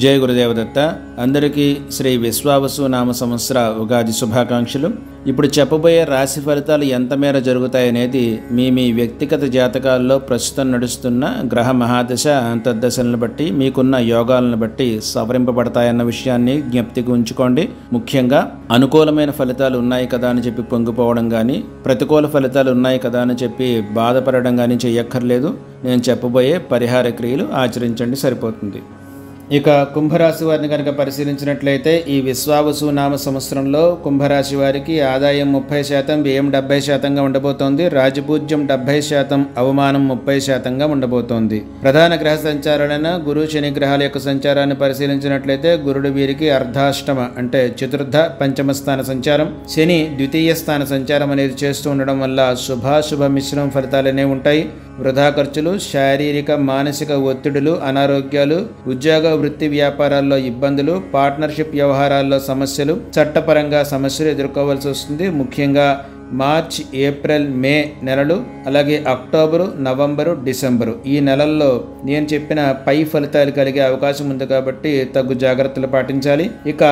జై గురుదేవదత్త. అందరికీ శ్రీ విశ్వావసు నామ సంవత్సర ఉగాది శుభాకాంక్షలు. ఇప్పుడు చెప్పబోయే రాశి ఫలితాలు ఎంత మేర జరుగుతాయనేది మీ వ్యక్తిగత జాతకాల్లో ప్రస్తుతం నడుస్తున్న గ్రహ మహాదశ అంతర్దశలను బట్టి మీకున్న యోగాలను బట్టి సవరింపబడతాయన్న విషయాన్ని జ్ఞప్తికి ఉంచుకోండి. ముఖ్యంగా అనుకూలమైన ఫలితాలు ఉన్నాయి కదా అని చెప్పి పొంగిపోవడం కానీ, ప్రతికూల ఫలితాలు ఉన్నాయి కదా అని చెప్పి బాధపడడం కానీ చెయ్యక్కర్లేదు. నేను చెప్పబోయే పరిహార క్రియలు ఆచరించండి, సరిపోతుంది. ఇక కుంభరాశి వారిని కనుక పరిశీలించినట్లయితే ఈ విశ్వావసు నామ సంవత్సరంలో కుంభరాశి వారికి ఆదాయం 30%, వ్యయం 70%గా ఉండబోతోంది. రాజపూజ్యం 70%, అవమానం 30%గా ఉండబోతోంది. ప్రధాన గ్రహ సంచారాలైన గురు శని గ్రహాల యొక్క సంచారాన్ని పరిశీలించినట్లయితే గురుడు వీరికి అర్ధాష్టమ అంటే చతుర్థ పంచమ స్థాన సంచారం, శని ద్వితీయ స్థాన సంచారం అనేది చేస్తూ ఉండడం వల్ల శుభాశుభ మిశ్రమ ఫలితాలనే ఉంటాయి. వృధా ఖర్చులు, శారీరక మానసిక ఒత్తిడులు, అనారోగ్యాలు, ఉద్యోగ వృత్తి వ్యాపారాల్లో ఇబ్బందులు, పార్ట్నర్షిప్ వ్యవహారాల్లో సమస్యలు, చట్టపరంగా సమస్యలు ఎదుర్కోవాల్సి వస్తుంది. ముఖ్యంగా మార్చ్, ఏప్రిల్, మే నెలలు, అలాగే అక్టోబరు, నవంబరు, డిసెంబరు ఈ నెలల్లో నేను చెప్పిన పై ఫలితాలు కలిగే అవకాశం ఉంది కాబట్టి తగు జాగ్రత్తలు పాటించాలి. ఇక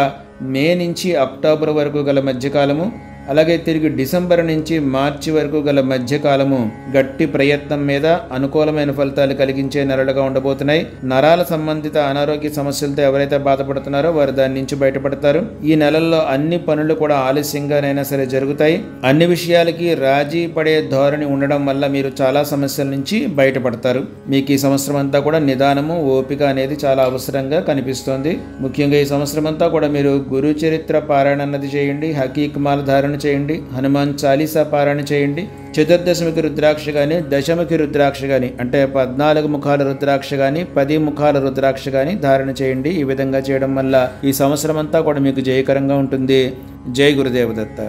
మే నుంచి అక్టోబర్ వరకు గల మధ్యకాలము, అలాగే తిరిగి డిసెంబర్ నుంచి మార్చి వరకు గల మధ్యకాలము గట్టి ప్రయత్నం మీద అనుకూలమైన ఫలితాలు కలిగించే నెలలుగా ఉండబోతున్నాయి. నరాల సంబంధిత అనారోగ్య సమస్యలతో ఎవరైతే బాధపడుతున్నారో వారు దాని నుంచి బయటపడతారు. ఈ నెలల్లో అన్ని పనులు కూడా ఆలస్యంగానైనా సరే జరుగుతాయి. అన్ని విషయాలకి రాజీ పడే ధోరణి ఉండడం వల్ల మీరు చాలా సమస్యల నుంచి బయటపడతారు. మీకు ఈ సంవత్సరం అంతా కూడా నిదానము, ఓపిక అనేది చాలా అవసరంగా కనిపిస్తోంది. ముఖ్యంగా ఈ సంవత్సరం అంతా కూడా మీరు గురు చరిత్ర పారాయణ అన్నది చేయండి, హకీకమాల ధారణ చేయండి, హనుమాన్ చాలీసా పారాయణ చేయండి. చతుర్దశమికి రుద్రాక్ష కానీ, దశమికి రుద్రాక్ష కానీ అంటే 14 ముఖాల రుద్రాక్ష కానీ, 10 ముఖాల రుద్రాక్ష కానీ ధారణ చేయండి. ఈ విధంగా చేయడం వల్ల ఈ సంవత్సరం అంతా కూడా మీకు జయకరంగా ఉంటుంది. జై గురుదేవదత్త.